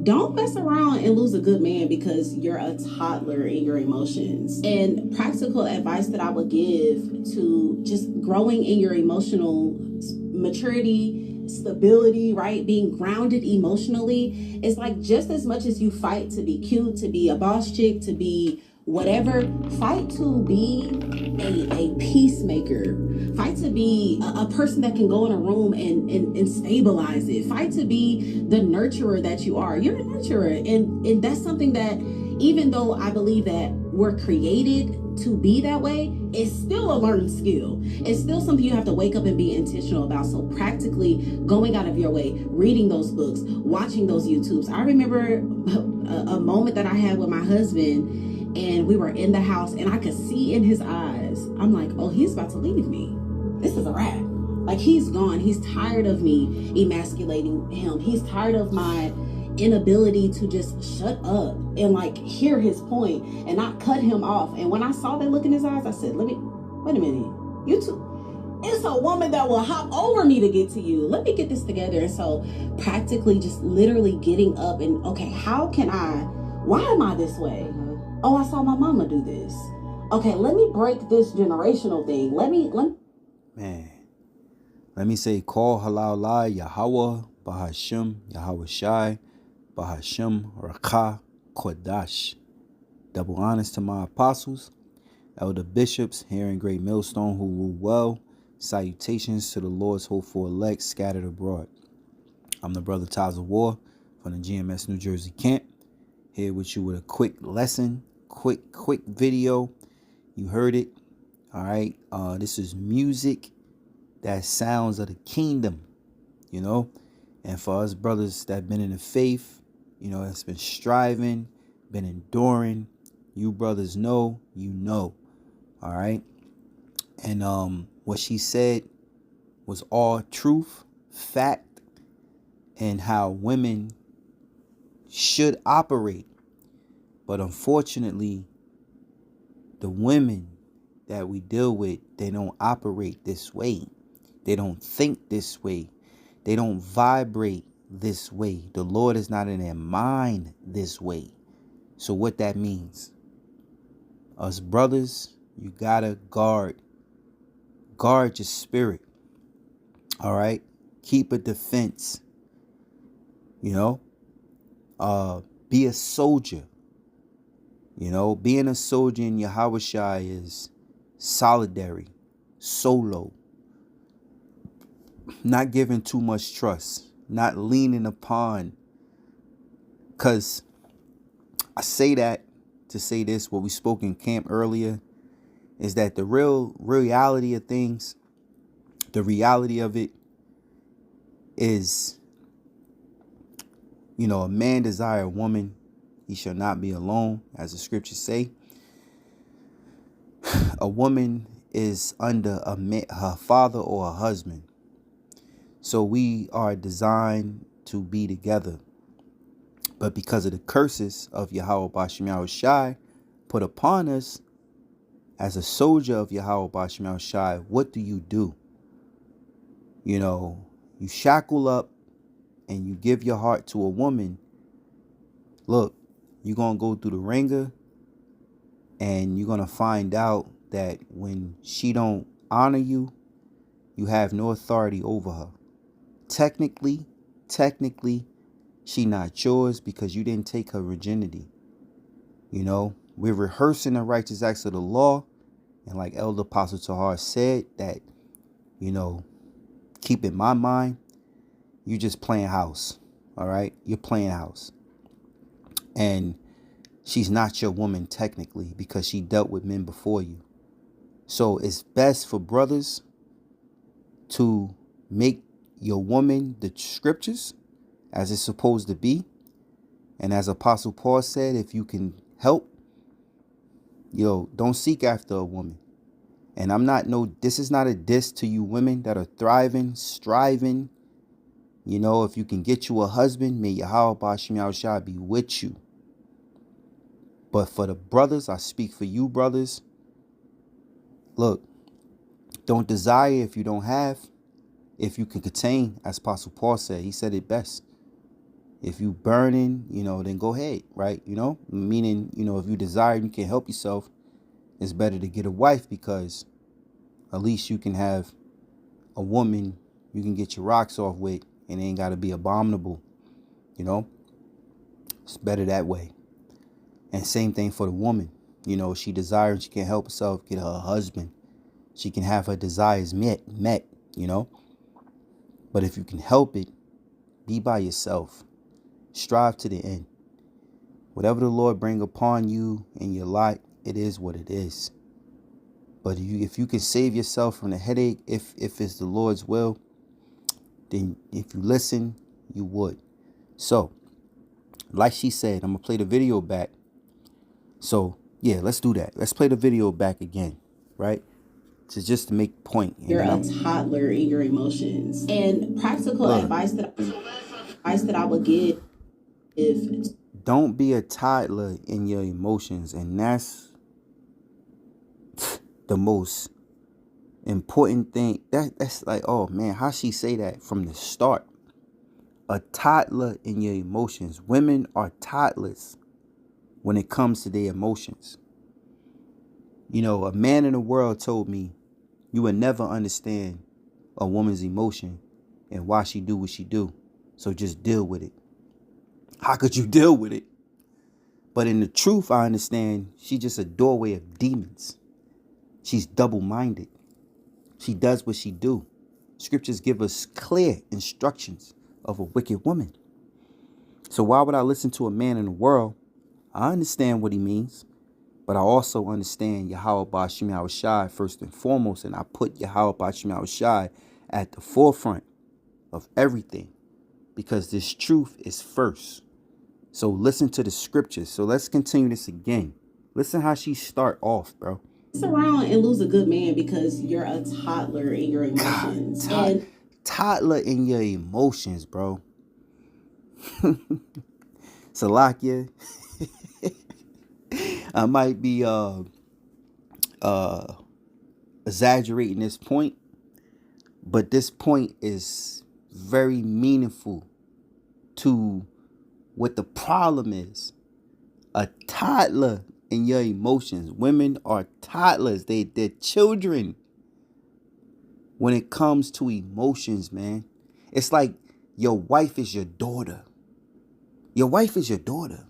Don't mess around and lose a good man because you're a toddler in your emotions. And practical advice that I would give to just growing in your emotional maturity, stability, right? Being grounded emotionally is like just as much as you fight to be cute, to be a boss chick, to be whatever, fight to be a peacemaker. Fight to be a person that can go in a room and stabilize it. Fight to be the nurturer that you are. You're a nurturer. And that's something that, even though I believe that we're created to be that way, it's still a learned skill. It's still something you have to wake up and be intentional about. So practically going out of your way, reading those books, watching those YouTubes. I remember a moment that I had with my husband, and we were in the house and I could see in his eyes, I'm like, oh, he's about to leave me. This is a wrap. Like, he's gone. He's tired of me emasculating him. He's tired of my inability to just shut up and like hear his point and not cut him off. And when I saw that look in his eyes, I said, wait a minute. You two, it's a woman that will hop over me to get to you. Let me get this together. And so practically just literally getting up and, okay, why am I this way? Oh, I saw my mama do this. Okay, let me break this generational thing. Man, let me say, call halal la Yahweh, Bahashim, Yahweh Shai, Bahashim, Rakah, Kodash. Double honors to my apostles, elder bishops here in Great Millstone who rule well. Salutations to the Lord's hopeful elect scattered abroad. I'm the brother Taz of War from the GMS New Jersey camp, here with you with a quick lesson, quick video. You heard it. All right. This is music that sounds of the kingdom, you know. And for us brothers that been in the faith, you know, that's been striving, been enduring, you brothers know, you know. All right. And what she said was all truth, fact, and how women should operate. But unfortunately, the women that we deal with, they don't operate this way. They don't think this way. They don't vibrate this way. The Lord is not in their mind this way. So what that means, us brothers, you gotta guard your spirit. All right, keep a defense. You know, be a soldier. You know, being a soldier in Yahweh Shai is solidary, solo, not giving too much trust, not leaning upon. Because I say that to say this, what we spoke in camp earlier, is that the real reality of things, the reality of it is, you know, a man desire a woman, he shall not be alone, as the scriptures say. A woman is under her father or her husband. So we are designed to be together. But because of the curses of Yahweh Bashim Yahweh Shai put upon us as a soldier of Yahweh Bashim Yahweh Shai, what do? You know, you shackle up and you give your heart to a woman. Look, you're going to go through the ringer and you're going to find out that when she don't honor you, you have no authority over her. Technically, she not yours because you didn't take her virginity. You know, we're rehearsing the righteous acts of the law. And like Elder Apostle Tahar said, that, you know, keep in my mind, you just playing house. All right. You're playing house. And she's not your woman technically because she dealt with men before you. So it's best for brothers to make your woman the scriptures as it's supposed to be. And as Apostle Paul said, if you can help, don't seek after a woman. And this is not a diss to you women that are thriving, striving. You know, if you can get you a husband, may Yahweh Bashim Yahushua be with you. But for the brothers, I speak for you brothers. Look, don't desire if you don't have. If you can contain, as Apostle Paul said, he said it best. If you burning, then go ahead, right? Meaning, if you desire and you can help yourself, it's better to get a wife, because at least you can have a woman you can get your rocks off with, and it ain't got to be abominable. It's better that way. And same thing for the woman. She desires, she can help herself get her a husband. She can have her desires met. But if you can help it, be by yourself. Strive to the end. Whatever the Lord bring upon you in your life, it is what it is. But if you can save yourself from the headache, if it's the Lord's will, then if you listen, you would. So, like she said, I'm going to play the video back. So, yeah, let's do that. Let's play the video back again, right? Just to make point. You're a toddler in your emotions. And practical advice that I would give is, don't be a toddler in your emotions. And that's the most important thing. That's like, oh man, how she say that from the start? A toddler in your emotions. Women are toddlers when it comes to their emotions. A man in the world told me, you would never understand a woman's emotion and why she do what she do. So just deal with it. How could you deal with it? But in the truth, I understand she's just a doorway of demons. She's double-minded. She does what she do. Scriptures give us clear instructions of a wicked woman. So why would I listen to a man in the world? I understand what he means, but I also understand Yahweh Ba'ashim Yahushai first and foremost, and I put Yahweh Ba'ashim Yahushai at the forefront of everything, because this truth is first. So listen to the scriptures. So let's continue this again. Listen how she start off, bro. Around and lose a good man because you're a toddler in your emotions. Toddler in your emotions, bro. Salakia. I might be exaggerating this point, but this point is very meaningful to what the problem is. A toddler in your emotions. Women are toddlers. They're children when it comes to emotions, man. It's like your wife is your daughter. Your wife is your daughter.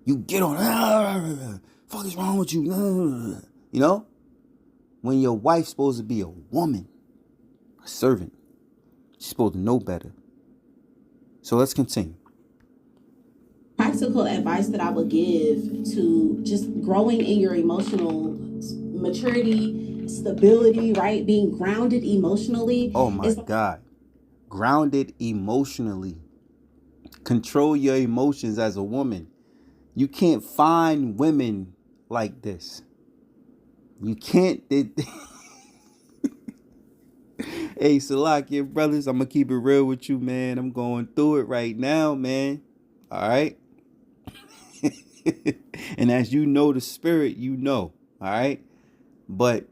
You get on, fuck is wrong with you? When your wife's supposed to be a woman, a servant. She's supposed to know better. So let's continue. Practical advice that I would give to just growing in your emotional maturity, stability, right? Being grounded emotionally. Oh my God. Grounded emotionally. Control your emotions as a woman. You can't find women like this. You can't. Hey, Salakia brothers, I'm going to keep it real with you, man. I'm going through it right now, man. All right? And as you know the spirit, all right? But,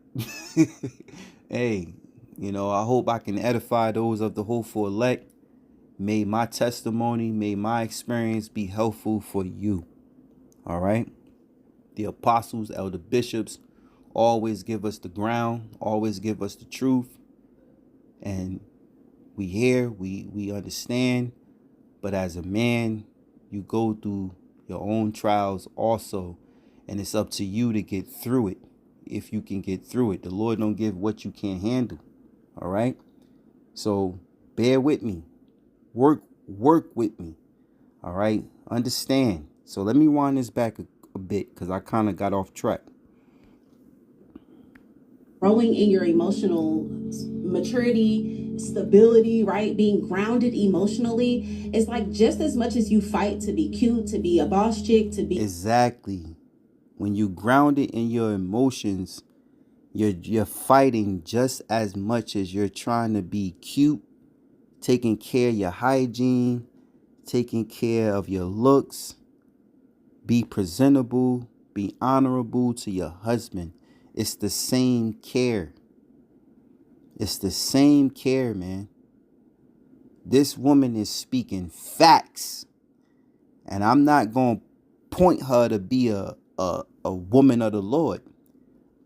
hey, I hope I can edify those of the hopeful elect. May my testimony, may my experience be helpful for you. All right? The apostles, elder bishops, always give us the ground, always give us the truth. And we hear, we understand. But as a man, you go through your own trials also. And it's up to you to get through it. If you can get through it. The Lord don't give what you can't handle. All right? So bear with me. Work with me. All right? Understand. So let me wind this back a bit, because I kind of got off track. Growing in your emotional maturity, stability, right? Being grounded emotionally. It's like just as much as you fight to be cute, to be a boss chick, to be... Exactly. When you grounded in your emotions, you're fighting just as much as you're trying to be cute, taking care of your hygiene, taking care of your looks, be presentable, be honorable to your husband. It's the same care. It's the same care, man. This woman is speaking facts. And I'm not going to point her to be a woman of the Lord.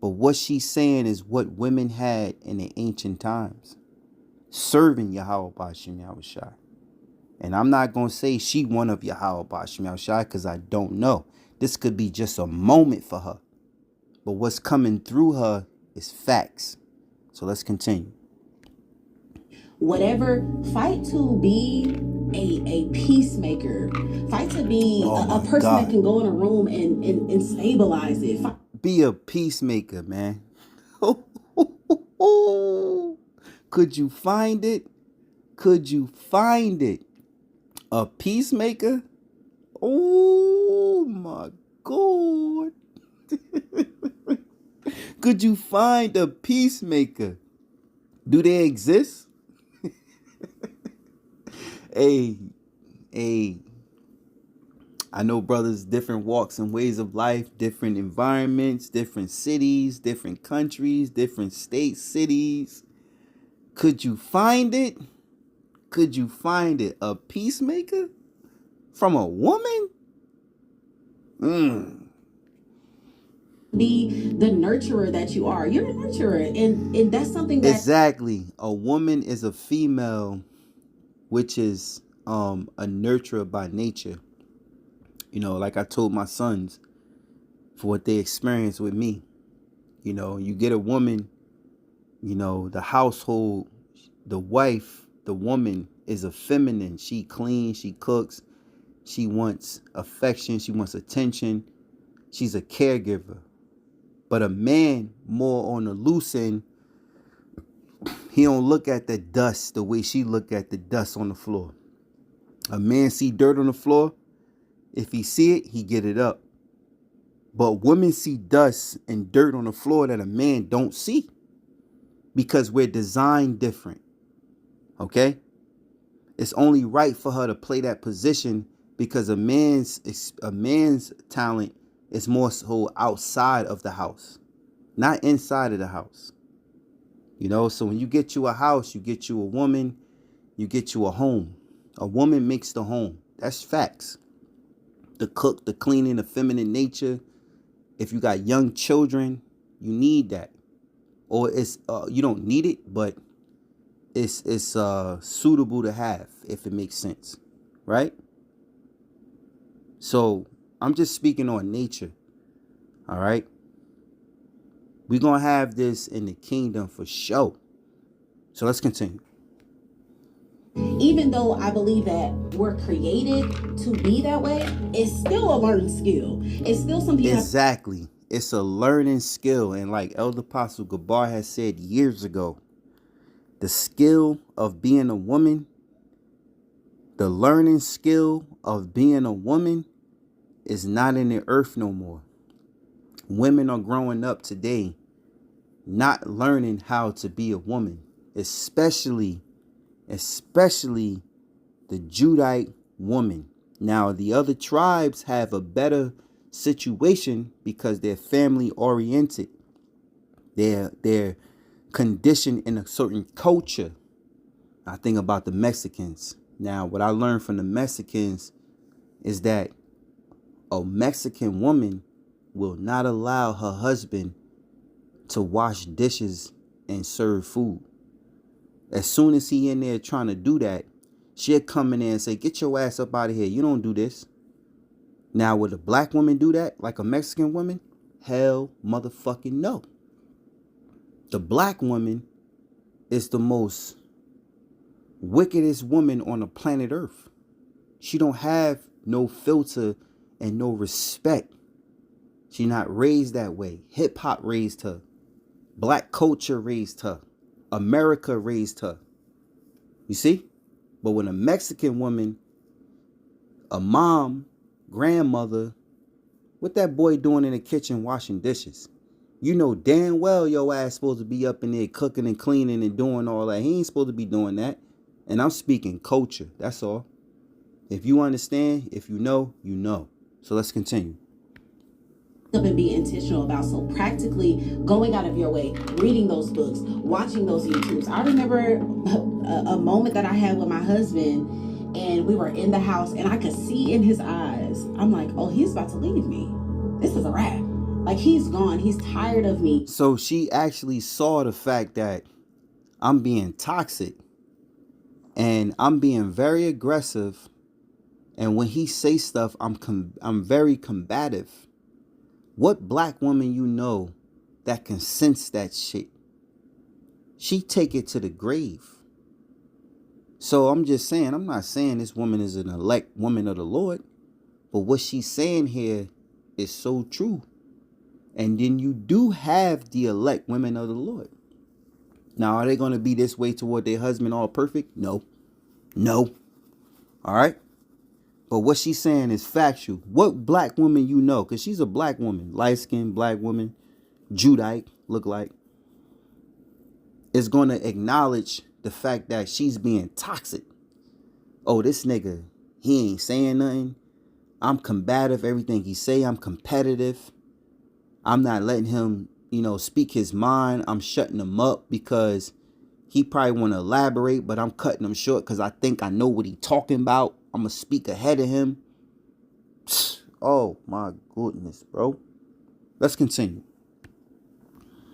But what she's saying is what women had in the ancient times. Serving Yahweh Bashim Yahushai. And I'm not going to say she one of Yahweh Bashim Yahushai because I don't know. This could be just a moment for her. But what's coming through her is facts. So let's continue. Whatever, fight to be a peacemaker. Fight to be a person that can go in a room and stabilize it. Be a peacemaker, man. Could you find it? Could you find it? A peacemaker? Oh my God. Could you find a peacemaker? Do they exist? Hey, I know brothers, different walks and ways of life, different environments, different cities, different countries, different states, cities. Could you find it? Could you find it? A peacemaker from a woman? Be the nurturer that you are. You're a nurturer, and that's something that exactly. A woman is a female, which is a nurturer by nature. You know, like I told my sons, for what they experienced with me. You know, you get a woman, you know, the household, the wife, the woman is a feminine. She cleans, she cooks, she wants affection, she wants attention. She's a caregiver. But a man, more on the loose end, he don't look at the dust the way she look at the dust on the floor. A man see dirt on the floor, if he see it, he get it up. But women see dust and dirt on the floor that a man don't see because we're designed different. Okay? It's only right for her to play that position because a man's talent is more so outside of the house, not inside of the house. You know, so when you get you a house, you get you a woman, you get you a home. A woman makes the home. That's facts. The cook, the cleaning, the feminine nature. If you got young children, you need that. Or it's you don't need it, but it's suitable to have if it makes sense, right? So I'm just speaking on nature. All right. We're going to have this in the kingdom for sure. So let's continue. Even though I believe that we're created to be that way, it's still a learned skill. It's still something exactly. It's a learning skill. And like Elder Apostle Gabar has said years ago, the skill of being a woman, the learning skill of being a woman is not in the earth no more. Women are growing up today not learning how to be a woman, especially the Judite woman. Now, the other tribes have a better situation because they're family oriented. They're conditioned in a certain culture. I think about the Mexicans. Now, what I learned from the Mexicans is that a Mexican woman will not allow her husband to wash dishes and serve food. As soon as he in there trying to do that, she'll come in there and say, get your ass up out of here. You don't do this. Now, would a black woman do that like a Mexican woman? Hell motherfucking no. The black woman is the most wickedest woman on the planet Earth. She don't have no filter and no respect. She not raised that way. Hip hop raised her. Black culture raised her. America raised her. You see? But when a Mexican woman, a mom, grandmother, what that boy doing in the kitchen washing dishes? You know damn well your ass supposed to be up in there cooking and cleaning and doing all that. He ain't supposed to be doing that. And I'm speaking culture. That's all. If you understand, if you know, you know. So let's continue. up and be intentional about. So practically going out of your way, reading those books, watching those YouTubes. I remember a moment that I had with my husband, and we were in the house, and I could see in his eyes, I'm like, oh, he's about to leave me. This is a wrap. Like, he's gone. He's tired of me. So she actually saw the fact that I'm being toxic and I'm being very aggressive. And when he say stuff, I'm very combative. What black woman you know that can sense that shit? She take it to the grave. So I'm just saying, I'm not saying this woman is an elect woman of the Lord, but what she's saying here is so true. And then you do have the elect women of the Lord. Now, are they going to be this way toward their husband all perfect? No. No. All right. But what she's saying is factual. What black woman you know, because she's a black woman, light-skinned black woman, Judite, look like, is going to acknowledge the fact that she's being toxic. Oh, this nigga, he ain't saying nothing. I'm combative. Everything he say, I'm competitive. I'm not letting him, speak his mind. I'm shutting him up because he probably want to elaborate, but I'm cutting him short because I think I know what he talking about. I'm going to speak ahead of him. Oh, my goodness, bro. Let's continue.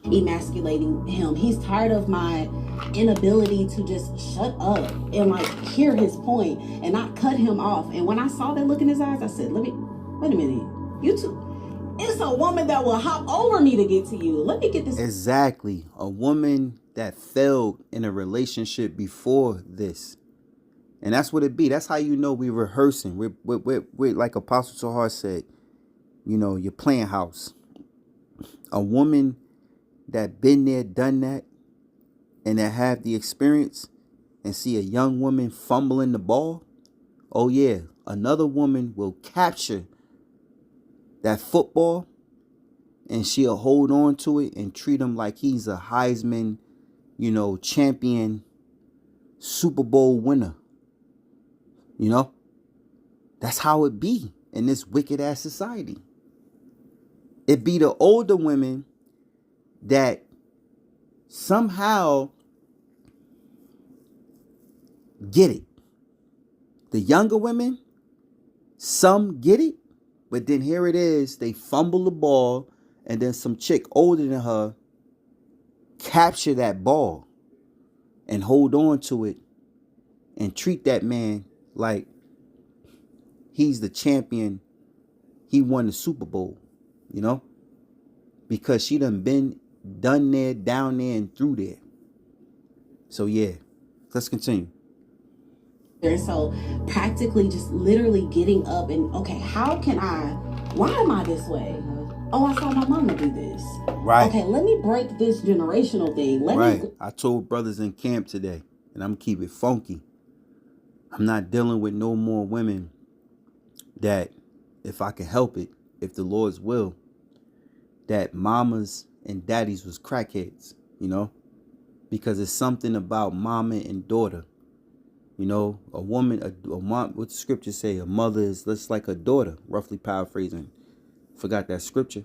Emasculating him. He's tired of my inability to just shut up and like hear his point and not cut him off. And when I saw that look in his eyes, I said, wait a minute. You two, it's a woman that will hop over me to get to you. Let me get this. Exactly. A woman that failed in a relationship before this. And that's what it be. That's how you know we rehearsing. We're like Apostle Tahar said, you're playing house. A woman that been there, done that, and that have the experience and see a young woman fumbling the ball. Oh yeah, another woman will capture that football and she'll hold on to it and treat him like he's a Heisman, champion, Super Bowl winner. That's how it be in this wicked ass society. It be the older women that somehow get it. The younger women, some get it, but then here it is, they fumble the ball, and then some chick older than her capture that ball and hold on to it and treat that man like he's the champion. He won the Super Bowl, because she done been done there, down there, and through there. So yeah, let's continue. So practically just literally getting up and, okay, why am I this way? Oh, I saw my mama do this. Right. Okay, let me break this generational thing. I told brothers in camp today, and I'm keep it funky. I'm not dealing with no more women that, if I can help it, if the Lord's will, that mamas and daddies was crackheads, because it's something about mama and daughter. A woman, a mom, what the scripture say? A mother is just like a daughter, roughly paraphrasing. Forgot that scripture.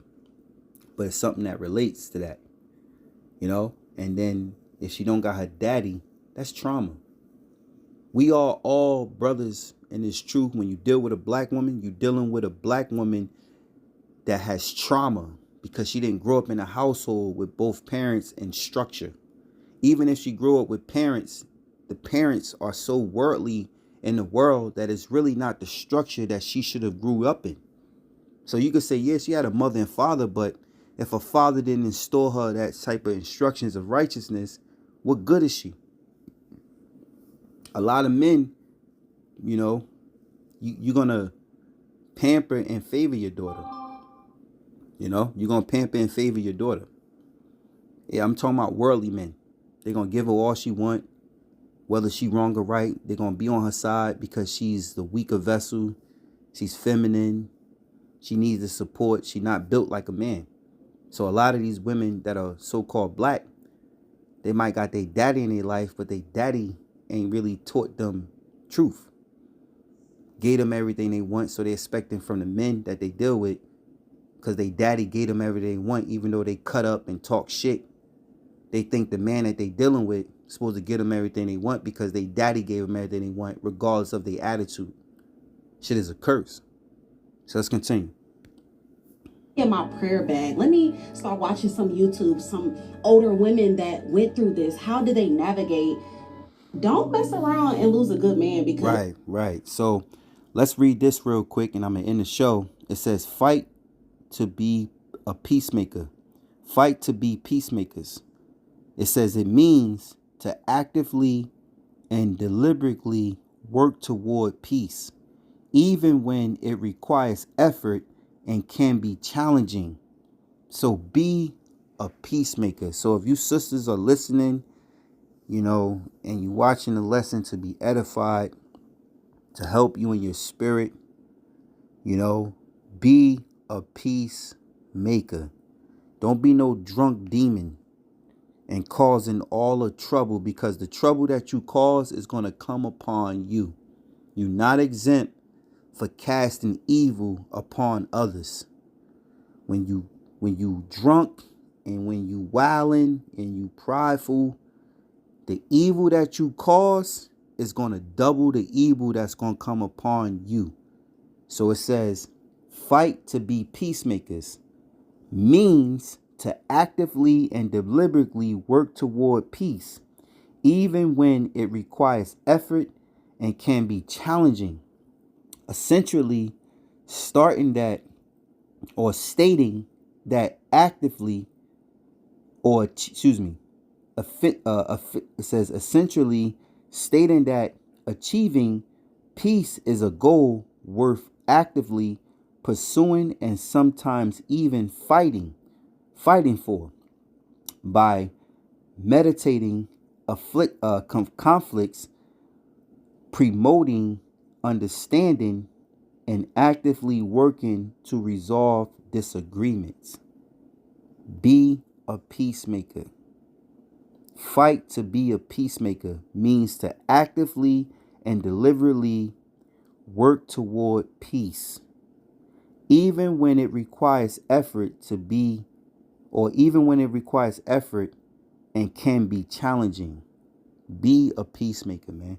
But it's something that relates to that. And then if she don't got her daddy, that's trauma. We are all brothers in this truth. When you deal with a black woman, you're dealing with a black woman that has trauma because she didn't grow up in a household with both parents and structure. Even if she grew up with parents, the parents are so worldly in the world that it's really not the structure that she should have grew up in. So you could say, yes, she had a mother and father, but if a father didn't instill her that type of instructions of righteousness, what good is she? A lot of men, you're going to pamper and favor your daughter. You're going to pamper and favor your daughter. Yeah, I'm talking about worldly men. They're going to give her all she want. Whether she wrong or right, they're going to be on her side because she's the weaker vessel. She's feminine. She needs the support. She's not built like a man. So a lot of these women that are so-called black, they might got their daddy in their life, but their daddy ain't really taught them truth. Gave them everything they want, so they're expecting from the men that they deal with because they daddy gave them everything they want, even though they cut up and talk shit. They think the man that they dealing with is supposed to give them everything they want because they daddy gave them everything they want, regardless of their attitude. Shit is a curse. So let's continue. In my prayer bag, let me start watching some YouTube, some older women that went through this. How did they navigate? Don't mess around and lose a good man because Right. So let's read this real quick and I'm gonna end the show. It says, fight to be a peacemaker. Fight to be peacemakers. It says it means to actively and deliberately work toward peace, even when it requires effort and can be challenging. So be a peacemaker. So if you sisters are listening, and you watching the lesson to be edified, to help you in your spirit, be a peacemaker. Don't be no drunk demon and causing all the trouble, because the trouble that you cause is going to come upon you. You're not exempt for casting evil upon others. When you drunk and when you wilding and you prideful, the evil that you cause is going to double the evil that's going to come upon you. So it says, fight to be peacemakers means to actively and deliberately work toward peace, even when it requires effort and can be challenging. Essentially, stating that actively, it says essentially stating that achieving peace is a goal worth actively pursuing and sometimes even fighting for, by meditating conflicts, promoting understanding, and actively working to resolve disagreements. Be a peacemaker. Fight to be a peacemaker means to actively and deliberately work toward peace, even when it requires effort and can be challenging. Be a peacemaker, man.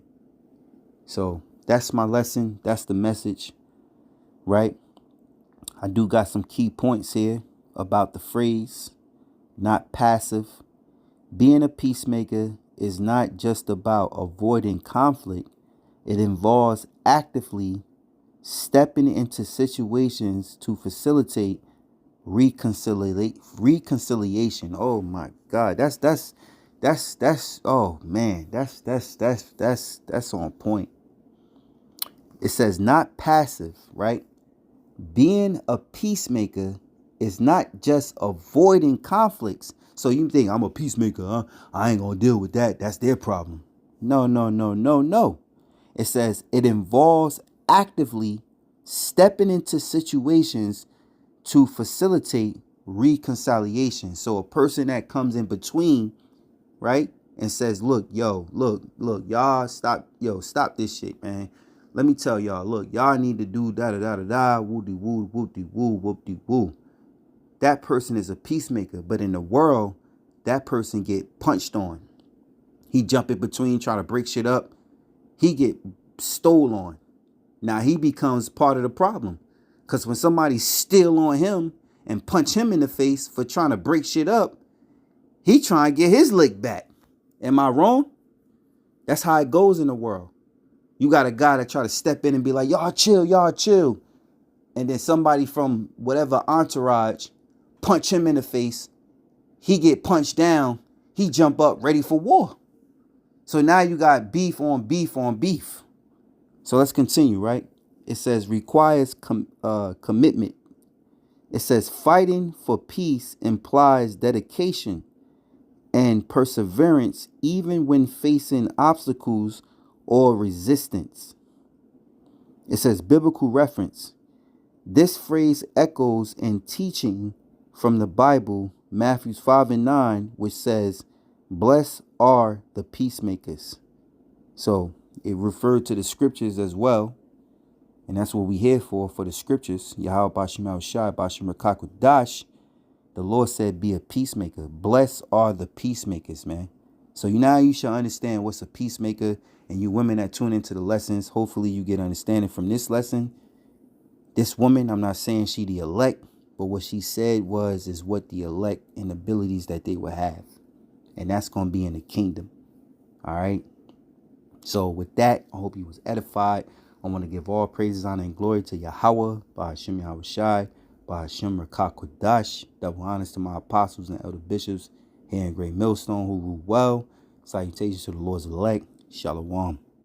So that's my lesson. That's the message, right? I do got some key points here about the phrase, not passive. Being a peacemaker is not just about avoiding conflict. It involves actively stepping into situations to facilitate reconciliation. Oh my God, that's oh man, that's on point. It says not passive, right? Being a peacemaker is not just avoiding conflicts. So you think, I'm a peacemaker, huh? I ain't gonna deal with that. That's their problem. No. It says it involves actively stepping into situations to facilitate reconciliation. So a person that comes in between, right, and says, look, y'all stop this shit, man. Let me tell y'all, look, y'all need to do da woody woo whoopty woo whoopty woo. That person is a peacemaker, but in the world, that person get punched on. He jump in between, try to break shit up. He get stole on. Now he becomes part of the problem, because when somebody steal on him and punch him in the face for trying to break shit up, he trying to get his lick back. Am I wrong? That's how it goes in the world. You got a guy that try to step in and be like, y'all chill. And then somebody from whatever entourage punch him in the face. He get punched down. He jump up ready for war. So now you got beef on beef. So let's continue, right? It says requires commitment. It says fighting for peace implies dedication and perseverance, even when facing obstacles or resistance. It says biblical reference. This phrase echoes in teaching from the Bible, Matthew 5:9, which says, blessed are the peacemakers. So it referred to the scriptures as well. And that's what we here for the scriptures. Yahweh Bashim Al-Shai, Bashim Rakakwadash. The Lord said, be a peacemaker. Blessed are the peacemakers, man. So now you should understand what's a peacemaker. And you women that tune into the lessons, hopefully you get understanding from this lesson. This woman, I'm not saying she the elect, but what she said is what the elect and abilities that they will have. And that's going to be in the kingdom. All right. So with that, I hope you was edified. I want to give all praises, honor, and glory to Yahweh, Bahashim Yahweh Shai, Bahashim Rakah Kodash. Double honors to my apostles and elder bishops here in Great Millstone who rule well. Salutations to the Lord's elect. Shalom.